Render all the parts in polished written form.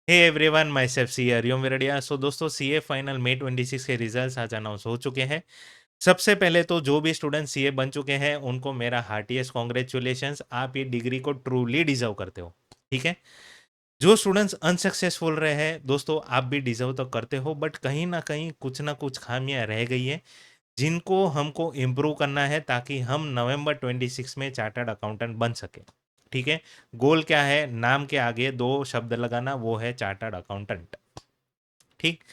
Hey everyone, my self सी हरिओम विरडिया। सो दोस्तों, CA final मई 26 के results आज अनाउंस हो चुके हैं। सबसे पहले तो जो भी स्टूडेंट सीए बन चुके हैं उनको मेरा हार्टीएस्ट कॉन्ग्रेचुलेशंस। आप ये डिग्री को ट्रूली डिजर्व करते हो। ठीक है। जो स्टूडेंट्स अनसक्सेसफुल रहे हैं दोस्तों, आप भी डिजर्व तो करते हो, बट कहीं ना कुछ खामियां रह गई है जिनको हमको इम्प्रूव करना है ताकि हम नवंबर 26 में चार्टर्ड अकाउंटेंट बन सके। ठीक है। गोल क्या है? नाम के आगे दो शब्द लगाना, वो है चार्टर्ड अकाउंटेंट। ठीक।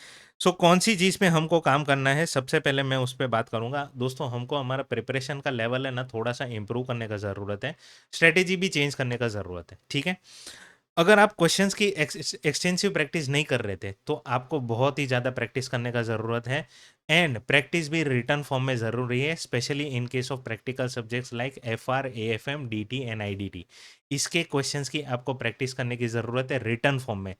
सो कौन सी चीज़ पे हमको काम करना है, सबसे पहले मैं उस पर बात करूंगा। दोस्तों, हमको हमारा प्रिपरेशन का लेवल है ना थोड़ा सा इम्प्रूव करने का ज़रूरत है। स्ट्रेटेजी भी चेंज करने का ज़रूरत है। ठीक है। अगर आप क्वेश्चंस की एक्सटेंसिव प्रैक्टिस नहीं कर रहे थे तो आपको बहुत ही ज़्यादा प्रैक्टिस करने का ज़रूरत है। एंड प्रैक्टिस भी रिटर्न फॉर्म में ज़रूरी है, specially in case of practical subjects like FR, AFM, DT and IDT. इसके क्वेश्चंस की आपको प्रैक्टिस करने की ज़रूरत है रिटर्न फॉर्म में।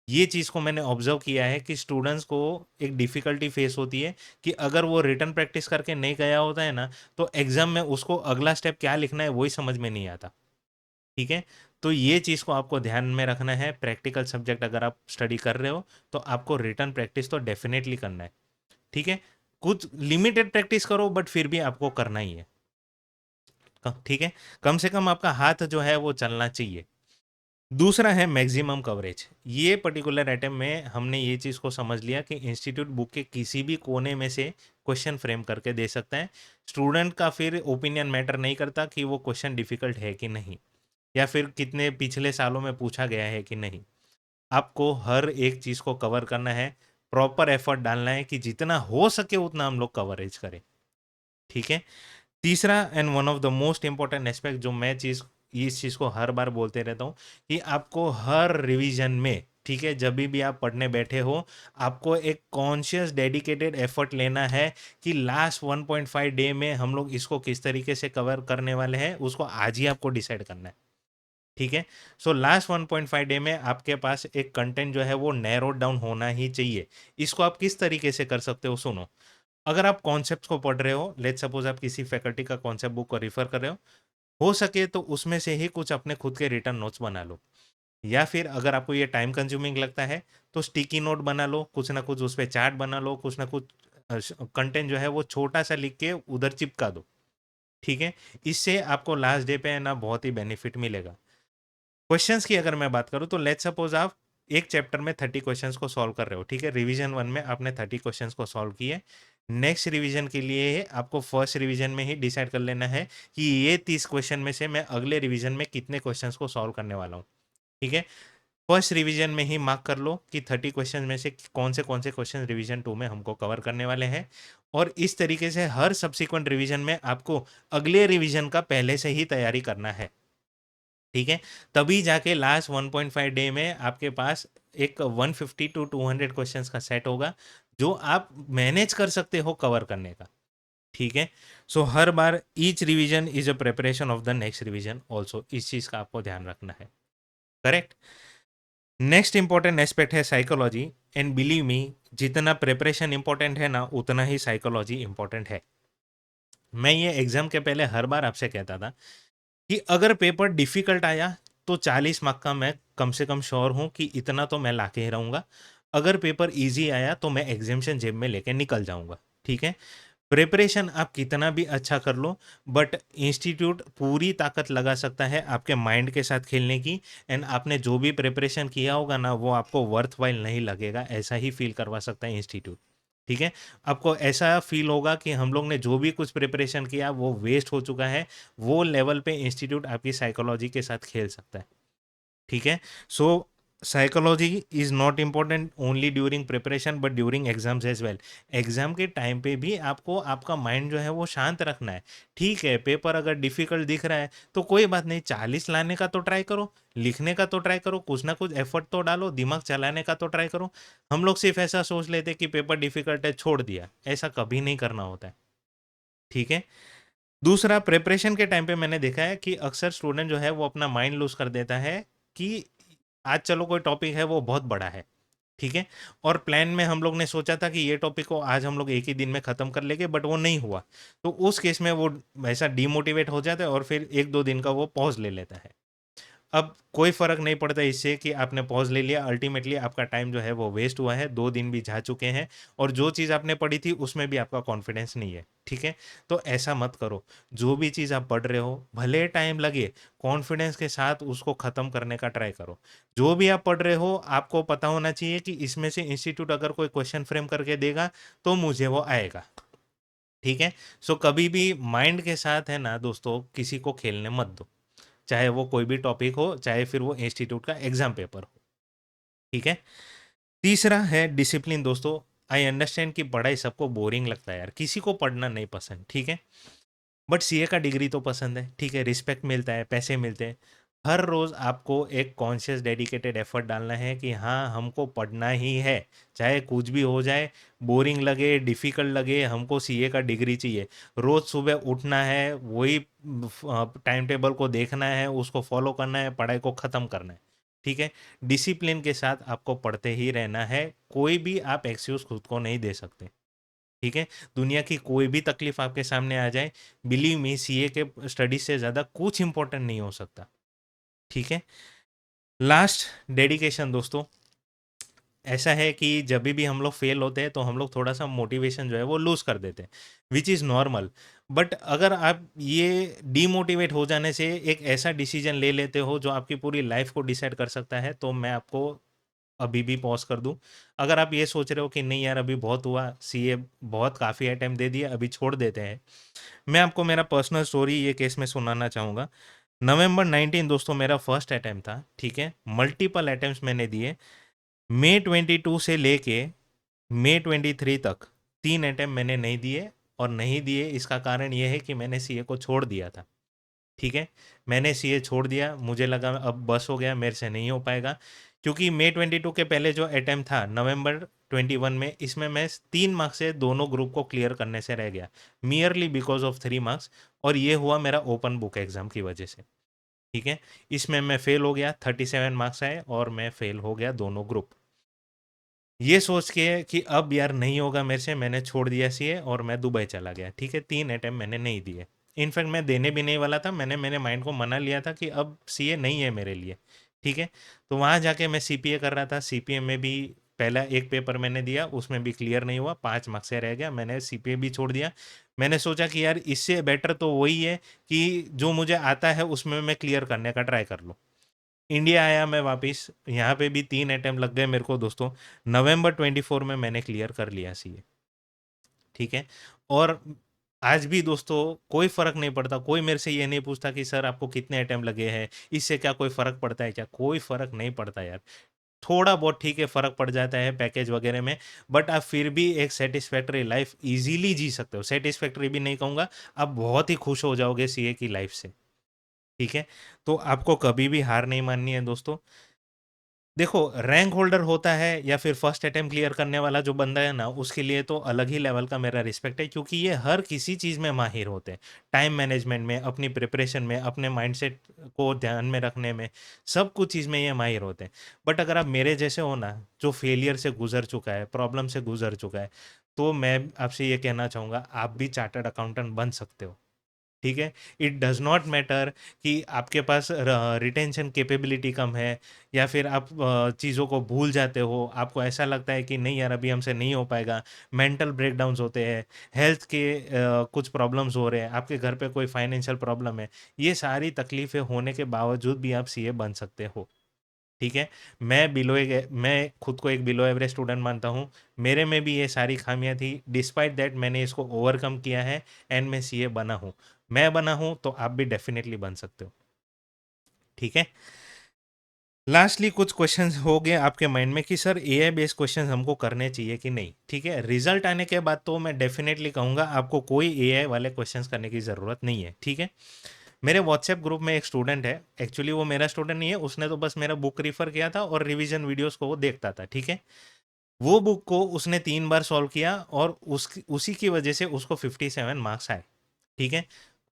ये चीज़ को मैंने ऑब्जर्व किया है कि स्टूडेंट्स को एक डिफ़िकल्टी फेस होती है कि अगर वो रिटर्न प्रैक्टिस करके नहीं गया होता है ना, तो एग्ज़ाम में उसको अगला स्टेप क्या लिखना है वही समझ में नहीं आता। ठीक है। तो ये चीज़ को आपको ध्यान में रखना है। प्रैक्टिकल सब्जेक्ट अगर आप स्टडी कर रहे हो तो आपको रिटर्न प्रैक्टिस तो डेफिनेटली करना है। ठीक है। कुछ लिमिटेड प्रैक्टिस करो बट फिर भी आपको करना ही है। ठीक है। कम से कम आपका हाथ जो है वो चलना चाहिए। दूसरा है मैक्सिमम कवरेज। ये पर्टिकुलर आइटम में हमने ये चीज़ को समझ लिया कि इंस्टीट्यूट बुक के किसी भी कोने में से क्वेश्चन फ्रेम करके दे सकता है। स्टूडेंट का फिर ओपिनियन मैटर नहीं करता कि वो क्वेश्चन डिफिकल्ट है कि नहीं, या फिर कितने पिछले सालों में पूछा गया है कि नहीं। आपको हर एक चीज़ को कवर करना है, प्रॉपर एफर्ट डालना है कि जितना हो सके उतना हम लोग कवरेज करें। ठीक है। तीसरा and one of the most important aspect जो मैं इस चीज़ को हर बार बोलते रहता हूँ कि आपको हर रिवीजन में, ठीक है, जब भी आप पढ़ने बैठे हो, आपको एक कॉन्शियस डेडिकेटेड एफर्ट लेना है कि लास्ट 1.5 डे में हम लोग इसको किस तरीके से कवर करने वाले हैं, उसको आज ही आपको डिसाइड करना है। ठीक है। सो लास्ट 1.5 डे में आपके पास एक कंटेंट जो है वो नैरो डाउन होना ही चाहिए। इसको आप किस तरीके से कर सकते हो, सुनो। अगर आप कॉन्सेप्ट को पढ़ रहे हो, लेट्स सपोज आप किसी फैकल्टी का कॉन्सेप्ट बुक को रिफर कर रहे हो सके तो उसमें से ही कुछ अपने खुद के रिटर्न नोट्स बना लो। या फिर अगर आपको ये टाइम कंज्यूमिंग लगता है तो स्टिकी नोट बना लो, कुछ ना कुछ उस पर चार्ट बना लो, कुछ ना कुछ कंटेंट जो है वो छोटा सा लिख के उधर चिपका दो। ठीक है। इससे आपको लास्ट डे पे ना बहुत ही बेनिफिट मिलेगा। क्वेश्चंस की अगर मैं बात करूं तो लेट्स सपोज आप एक चैप्टर में 30 क्वेश्चंस को सॉल्व कर रहे हो। ठीक है। रिवीजन 1 में आपने 30 क्वेश्चंस को सॉल्व किए। नेक्स्ट रिवीजन के लिए आपको फर्स्ट रिवीजन में ही डिसाइड कर लेना है कि ये 30 क्वेश्चन में से मैं अगले रिवीजन में कितने क्वेश्चंस को सॉल्व करने वाला हूँ। ठीक है। फर्स्ट रिवीजन में ही मार्क कर लो कि 30 क्वेश्चन में से कौन से क्वेश्चन रिवीजन 2 में हमको कवर करने वाले हैं। और इस तरीके से हर सब्सिक्वेंट रिवीजन में आपको अगले रिवीजन का पहले से ही तैयारी करना है। ठीक है। तभी जाके लास्ट 1.5 डे में आपके पास एक 150 टू 200 क्वेश्चंस का सेट होगा जो आप मैनेज कर सकते हो कवर करने का। ठीक है। सो हर बार each revision is a preparation of the next revision also, इस चीज का आपको ध्यान रखना है। करेक्ट। नेक्स्ट इंपॉर्टेंट एस्पेक्ट है साइकोलॉजी। एंड बिलीव मी, जितना प्रिपरेशन इंपॉर्टेंट है ना उतना ही साइकोलॉजी इंपॉर्टेंट है। मैं ये एग्जाम के पहले हर बार आपसे कहता था कि अगर पेपर डिफिकल्ट आया तो 40 मार्क का मैं कम से कम श्योर हूं कि इतना तो मैं लाके ही रहूंगा। अगर पेपर इजी आया तो मैं एग्जामेशन जेब में लेके निकल जाऊंगा। ठीक है। प्रिपरेशन आप कितना भी अच्छा कर लो, बट इंस्टीट्यूट पूरी ताकत लगा सकता है आपके माइंड के साथ खेलने की। एंड आपने जो भी प्रिपरेशन किया होगा ना वो आपको वर्थ वाइल नहीं लगेगा, ऐसा ही फील करवा सकता है इंस्टीट्यूट। ठीक है। आपको ऐसा फील होगा कि हम लोग ने जो भी कुछ प्रिपरेशन किया वो वेस्ट हो चुका है। वो लेवल पे इंस्टीट्यूट आपकी साइकोलॉजी के साथ खेल सकता है। ठीक है। So psychology is not important only during preparation but during exams as well. Exam के टाइम पे भी आपको आपका माइंड जो है वो शांत रखना है। ठीक है, पेपर अगर डिफिकल्ट दिख रहा है तो कोई बात नहीं, 40 लाने का तो ट्राई करो, लिखने का तो ट्राई करो, कुछ ना कुछ एफर्ट तो डालो, दिमाग चलाने का तो ट्राई करो। हम लोग सिर्फ ऐसा सोच लेते कि पेपर डिफिकल्ट है छोड़ दिया, ऐसा कभी नहीं करना होता है। ठीक है। दूसरा, प्रिपरेशन के टाइम पे मैंने देखा है कि अक्सर स्टूडेंट जो है वो अपना माइंड लूज कर देता है कि आज चलो कोई टॉपिक है वो बहुत बड़ा है। ठीक है। और प्लान में हम लोग ने सोचा था कि ये टॉपिक को आज हम लोग एक ही दिन में ख़त्म कर लेंगे, बट वो नहीं हुआ। तो उस केस में वो ऐसा डीमोटिवेट हो जाता है और फिर 1-2 दिन का वो पॉज ले लेता है। अब कोई फ़र्क नहीं पड़ता इससे कि आपने पॉज़ ले लिया, अल्टीमेटली आपका टाइम जो है वो वेस्ट हुआ है, 2 दिन भी जा चुके हैं और जो चीज़ आपने पढ़ी थी उसमें भी आपका कॉन्फिडेंस नहीं है, ठीक है? तो ऐसा मत करो, जो भी चीज़ आप पढ़ रहे हो, भले टाइम लगे, कॉन्फिडेंस के साथ उसको ख़त्म करने का ट्राई करो। जो भी आप पढ़ रहे हो, आपको पता होना चाहिए कि इसमें से इंस्टीट्यूट अगर कोई क्वेश्चन फ्रेम करके देगा, तो मुझे वो आएगा, ठीक है? सो कभी भी माइंड के साथ है ना दोस्तों, किसी को खेलने मत दो। चाहे वो कोई भी टॉपिक हो, चाहे फिर वो इंस्टीट्यूट का एग्जाम पेपर हो, ठीक है? तीसरा है डिसिप्लिन दोस्तों। आई अंडरस्टैंड कि पढ़ाई सबको बोरिंग लगता है यार, किसी को पढ़ना नहीं पसंद, ठीक है? बट सीए का डिग्री तो पसंद है, ठीक है? रिस्पेक्ट मिलता है, पैसे मिलते हैं। हर रोज़ आपको एक कॉन्शियस डेडिकेटेड एफर्ट डालना है कि हाँ, हमको पढ़ना ही है, चाहे कुछ भी हो जाए, बोरिंग लगे, डिफ़िकल्ट लगे, हमको सीए का डिग्री चाहिए। रोज़ सुबह उठना है, वही टाइम टेबल को देखना है, उसको फॉलो करना है, पढ़ाई को ख़त्म करना है, ठीक है? डिसिप्लिन के साथ आपको पढ़ते ही रहना है, कोई भी आप एक्सक्यूज़ खुद को नहीं दे सकते। ठीक है? दुनिया की कोई भी तकलीफ आपके सामने आ जाए, बिलीव मी सीए के स्टडी से ज़्यादा कुछ इंपॉर्टेंट नहीं हो सकता, ठीक है? लास्ट डेडिकेशन दोस्तों, ऐसा है कि जब भी हम लोग फेल होते हैं तो हम लोग थोड़ा-सा मोटिवेशन जो है वो लूज़ कर देते हैं, व्हिच इज़ नॉर्मल। बट अगर आप ये डीमोटिवेट हो जाने से एक ऐसा डिसीजन ले लेते हो जो आपकी पूरी लाइफ़ को डिसाइड कर सकता है, तो मैं आपको अभी भी पॉज़ कर दूँ। अगर आप ये सोच रहे हो कि नहीं यार अभी बहुत हुआ, सीए बहुत काफ़ी अटेम्प्ट दे दिए, अभी छोड़ देते हैं। मैं आपको मेरा पर्सनल स्टोरी ये केस में सुनाना चाहूँगा। नवंबर 19 दोस्तों मेरा फर्स्ट अटेम्प्ट था, ठीक है? मल्टीपल अटेम्प्ट्स मैंने दिए। मई 22 से लेके मई 23 तक 3 अटेम्प्ट मैंने नहीं दिए और नहीं दिए इसका कारण ये है कि मैंने सीए को छोड़ दिया था। ठीक है? मैंने सीए छोड़ दिया, मुझे लगा अब बस हो गया, मेरे से नहीं हो पाएगा। क्योंकि मई 22 के पहले जो अटेम्प्ट था नवंबर 21 में, इसमें मैं 3 मार्क्स से दोनों ग्रुप को क्लियर करने से रह गया, मियरली बिकॉज़ ऑफ 3 मार्क्स और ये हुआ मेरा ओपन बुक एग्ज़ाम की वजह से, ठीक है? इसमें मैं फेल हो गया, 37 मार्क्स आए और मैं फेल हो गया दोनों ग्रुप। ये सोच के कि अब यार नहीं होगा मेरे से, मैंने छोड़ दिया सीए और मैं दुबई चला गया, ठीक है? 3 अटेम्प्ट मैंने नहीं दिए। इनफैक्ट मैं देने भी नहीं वाला था, मैंने मेरे माइंड को मना लिया था कि अब सीए नहीं है मेरे लिए, ठीक है? तो वहाँ जाके मैं सीपीए कर रहा था, सीपीए में भी पहला एक पेपर मैंने दिया, उसमें भी क्लियर नहीं हुआ, 5 मार्क्स से रह गया, मैंने सीपीए भी छोड़ दिया। मैंने सोचा कि यार इससे बेटर तो वही है कि जो मुझे आता है उसमें मैं क्लियर करने का ट्राई कर लूँ। इंडिया आया मैं वापस, यहाँ पे भी 3 अटेम्प्ट लग गए मेरे को दोस्तों। नवंबर 24 में मैंने क्लियर कर लिया सीए, ठीक है? और आज भी दोस्तों कोई फ़र्क नहीं पड़ता, कोई मेरे से ये नहीं पूछता कि सर आपको कितने अटेम्प्ट लगे हैं, इससे क्या कोई फ़र्क पड़ता है क्या? कोई फ़र्क नहीं पड़ता यार। थोड़ा बहुत ठीक है फ़र्क पड़ जाता है पैकेज वगैरह में, बट आप फिर भी एक सैटिस्फैक्टरी लाइफ़ ईज़िली जी सकते हो। सैटिस्फैक्टरी भी नहीं कहूँगा, आप बहुत ही खुश हो जाओगे सीए की लाइफ़ से, ठीक है? तो आपको कभी भी हार नहीं माननी है दोस्तों। देखो, रैंक होल्डर होता है या फिर फर्स्ट अटेम्प्ट क्लियर करने वाला जो बंदा है ना, उसके लिए तो अलग ही लेवल का मेरा रिस्पेक्ट है क्योंकि ये हर किसी चीज़ में माहिर होते हैं। टाइम मैनेजमेंट में, अपनी प्रिपरेशन में, अपने माइंडसेट को ध्यान में रखने में, सब कुछ चीज़ में ये माहिर होते हैं। बट अगर आप मेरे जैसे हो ना, जो फेलियर से गुज़र चुका है, प्रॉब्लम से गुज़र चुका है, तो मैं आपसे ये कहना चाहूँगा, आप भी चार्टर्ड अकाउंटेंट बन सकते हो। ठीक है? इट डज़ नॉट मैटर कि आपके पास रिटेंशन कैपेबिलिटी कम है या फिर आप चीज़ों को भूल जाते हो, आपको ऐसा लगता है कि नहीं यार अभी हमसे नहीं हो पाएगा, मेंटल ब्रेकडाउन्स होते हैं, हेल्थ के कुछ प्रॉब्लम्स हो रहे हैं, आपके घर पे कोई फाइनेंशियल प्रॉब्लम है, ये सारी तकलीफ़ें होने के बावजूद भी आप सीए बन सकते हो। ठीक है? मैं खुद को एक बिलो एवरेज स्टूडेंट मानता हूँ। मेरे में भी ये सारी खामियाँ थी, डिस्पाइट दैट मैंने इसको ओवरकम किया है एंड मैं सीए बना हूँ। मैं बना हूँ, तो आप भी डेफ़िनिटली बन सकते हो। ठीक है? लास्टली कुछ क्वेश्चंस हो गए आपके माइंड में कि सर एआई बेस्ड क्वेश्चंस हमको करने चाहिए कि नहीं, ठीक है? रिज़ल्ट आने के बाद तो मैं डेफ़िनिटली कहूँगा आपको कोई एआई वाले क्वेश्चंस करने की ज़रूरत नहीं है, ठीक है? मेरे व्हाट्सएप ग्रुप में एक स्टूडेंट है, एक्चुअली वो मेरा स्टूडेंट नहीं है, उसने तो बस मेरा बुक रेफर किया था और रिवीजन वीडियोस को वो देखता था, ठीक है? वो बुक को उसने 3 बार सॉल्व किया और उसी की वजह से उसको 57 मार्क्स आए, ठीक है?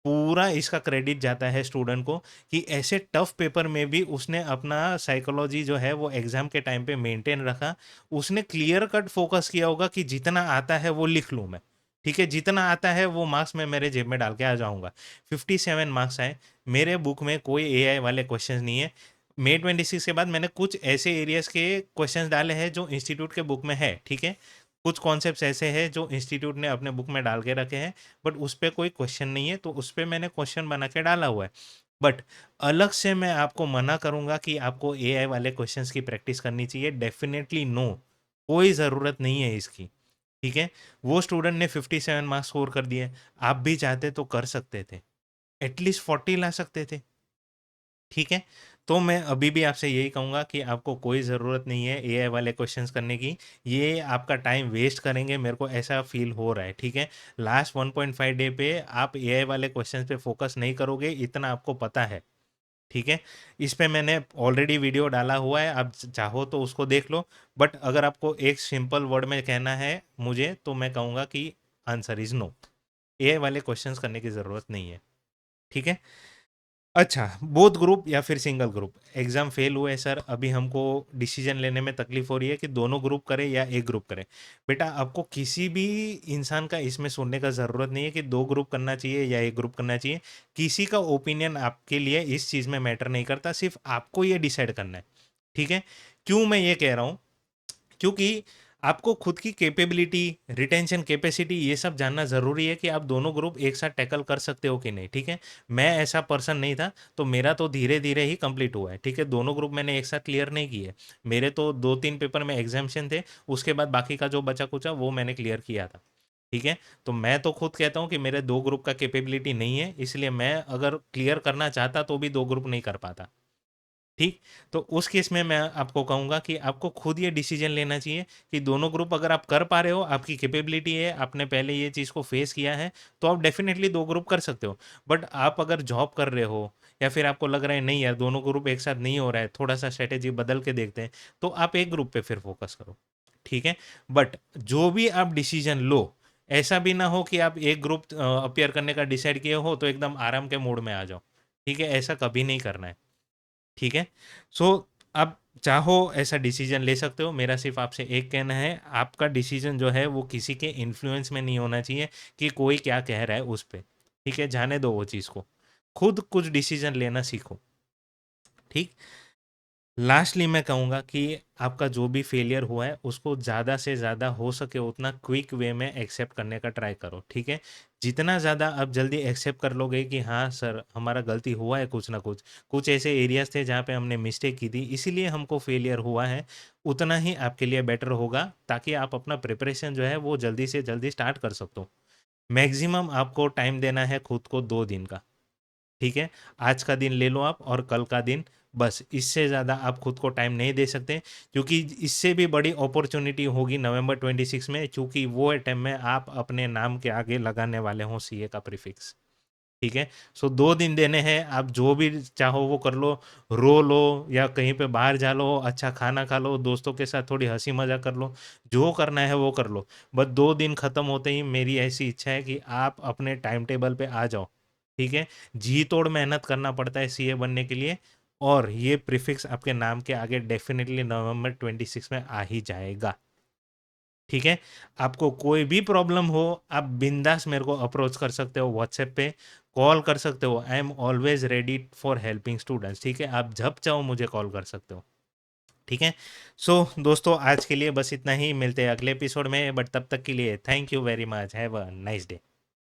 पूरा इसका क्रेडिट जाता है स्टूडेंट को कि ऐसे टफ पेपर में भी उसने अपना साइकोलॉजी जो है वो एग्ज़ाम के टाइम पे मेंटेन रखा। उसने क्लियर कट फ़ोकस किया होगा कि जितना आता है वो लिख लूँ मैं। ठीक है, जितना आता है वो मार्क्स मैं मेरे जेब में डाल के आ जाऊंगा। 57 मार्क्स आए। मेरे बुक में कोई एआई वाले क्वेश्चंस नहीं है। मे 26 के बाद मैंने कुछ ऐसे एरियाज के क्वेश्चंस डाले हैं जो इंस्टीट्यूट के बुक में है, ठीक है। कुछ कॉन्सेप्ट्स ऐसे हैं जो इंस्टीट्यूट ने अपने बुक में डाल के रखे हैं, बट उस पर कोई क्वेश्चन नहीं है, तो उस पर मैंने क्वेश्चन बना के डाला हुआ है। बट अलग से मैं आपको मना करूंगा कि आपको एआई वाले क्वेश्चंस की प्रैक्टिस करनी चाहिए, डेफिनेटली नो, कोई ज़रूरत नहीं है इसकी। ठीक है, वो स्टूडेंट ने 57 मार्क्स स्कोर कर दिए, आप भी चाहते तो कर सकते थे, एटलीस्ट 40 ला सकते थे। ठीक है, तो मैं अभी भी आपसे यही कहूंगा कि आपको कोई ज़रूरत नहीं है एआई वाले क्वेश्चंस करने की, ये आपका टाइम वेस्ट करेंगे, मेरे को ऐसा फील हो रहा है। ठीक है, लास्ट 1.5 डे पे आप एआई वाले क्वेश्चंस पे फोकस नहीं करोगे, इतना आपको पता है। ठीक है, इस पे मैंने ऑलरेडी वीडियो डाला हुआ है, आप चाहो तो उसको देख लो। बट अगर आपको एक सिंपल वर्ड में कहना है मुझे, तो मैं कहूँगा कि आंसर इज नो, एआई वाले क्वेश्चंस करने की ज़रूरत नहीं है। ठीक है, अच्छा, बोथ ग्रुप या फिर सिंगल ग्रुप, एग्जाम फेल हुए सर, अभी हमको डिसीजन लेने में तकलीफ हो रही है कि दोनों ग्रुप करें या एक ग्रुप करें। बेटा, आपको किसी भी इंसान का इसमें सुनने का ज़रूरत नहीं है कि दो ग्रुप करना चाहिए या एक ग्रुप करना चाहिए। किसी का ओपिनियन आपके लिए इस चीज़ में मैटर नहीं करता, सिर्फ आपको ये डिसाइड करना है। ठीक है, क्यों मैं ये कह रहा हूँ, क्योंकि आपको खुद की कैपेबिलिटी, रिटेंशन कैपेसिटी, ये सब जानना ज़रूरी है कि आप दोनों ग्रुप एक साथ टैकल कर सकते हो कि नहीं। ठीक है, मैं ऐसा पर्सन नहीं था, तो मेरा तो धीरे धीरे ही कंप्लीट हुआ है। ठीक है, दोनों ग्रुप मैंने एक साथ क्लियर नहीं किए, मेरे तो 2-3 पेपर में एग्जामेशन थे, उसके बाद बाकी का जो बचा कुचा वो मैंने क्लियर किया था। ठीक है, तो मैं तो खुद कहता हूँ कि मेरे दो ग्रुप का कैपेबिलिटी नहीं है, इसलिए मैं अगर क्लियर करना चाहता तो भी दो ग्रुप नहीं कर पाता। ठीक, तो उस केस में मैं आपको कहूँगा कि आपको खुद ये डिसीजन लेना चाहिए कि दोनों ग्रुप अगर आप कर पा रहे हो, आपकी कैपेबिलिटी है, आपने पहले ये चीज़ को फेस किया है, तो आप डेफिनेटली दो ग्रुप कर सकते हो। बट आप अगर जॉब कर रहे हो या फिर आपको लग रहा है नहीं यार दोनों ग्रुप एक साथ नहीं हो रहा है, थोड़ा सा स्ट्रेटेजी बदल के देखते हैं, तो आप एक ग्रुप पे फिर फोकस करो। ठीक है, बट जो भी आप डिसीजन लो, ऐसा भी ना हो कि आप एक ग्रुप अपियर करने का डिसाइड किए हो तो एकदम आराम के मूड में आ जाओ। ठीक है, ऐसा कभी नहीं करना है। ठीक है, सो आप चाहो ऐसा डिसीजन ले सकते हो, मेरा सिर्फ आपसे एक कहना है, आपका डिसीजन जो है वो किसी के इन्फ्लुएंस में नहीं होना चाहिए कि कोई क्या कह रहा है उस पर। ठीक है, जाने दो वो चीज़ को, खुद कुछ डिसीजन लेना सीखो। ठीक, लास्टली मैं कहूँगा कि आपका जो भी फेलियर हुआ है उसको ज़्यादा से ज़्यादा हो सके उतना क्विक वे में एक्सेप्ट करने का ट्राई करो। ठीक है, जितना ज़्यादा आप जल्दी एक्सेप्ट कर लोगे कि हाँ सर हमारा गलती हुआ है, कुछ ना कुछ कुछ ऐसे एरियाज थे जहाँ पे हमने मिस्टेक की थी इसीलिए हमको फेलियर हुआ है, उतना ही आपके लिए बेटर होगा, ताकि आप अपना प्रिपरेशन जो है वो जल्दी से जल्दी स्टार्ट कर सकते हो। मैक्सिमम आपको टाइम देना है खुद को 2 दिन का। ठीक है, आज का दिन ले लो आप और कल का दिन, बस इससे ज़्यादा आप खुद को टाइम नहीं दे सकते, क्योंकि इससे भी बड़ी अपॉर्चुनिटी होगी नवंबर 26 में, क्योंकि वो टाइम में आप अपने नाम के आगे लगाने वाले हो सीए का प्रीफिक्स। ठीक है, सो 2 दिन देने हैं, आप जो भी चाहो वो कर लो, रो लो या कहीं पे बाहर जा लो, अच्छा खाना खा लो, दोस्तों के साथ थोड़ी हंसी मजाक कर लो, जो करना है वो कर लो। बस 2 दिन ख़त्म होते ही मेरी ऐसी इच्छा है कि आप अपने टाइम टेबल पे आ जाओ। ठीक है, जी तोड़ मेहनत करना पड़ता है सीए बनने के लिए, और ये प्रीफिक्स आपके नाम के आगे डेफिनेटली नवंबर 26 में आ ही जाएगा। ठीक है, आपको कोई भी प्रॉब्लम हो आप बिंदास मेरे को अप्रोच कर सकते हो, व्हाट्सएप पे कॉल कर सकते हो, I am always ready for helping students. ठीक है, आप जब चाहो मुझे कॉल कर सकते हो। ठीक है, सो दोस्तों आज के लिए बस इतना ही, मिलते हैं अगले एपिसोड में, बट तब तक के लिए thank you very much, have a nice day.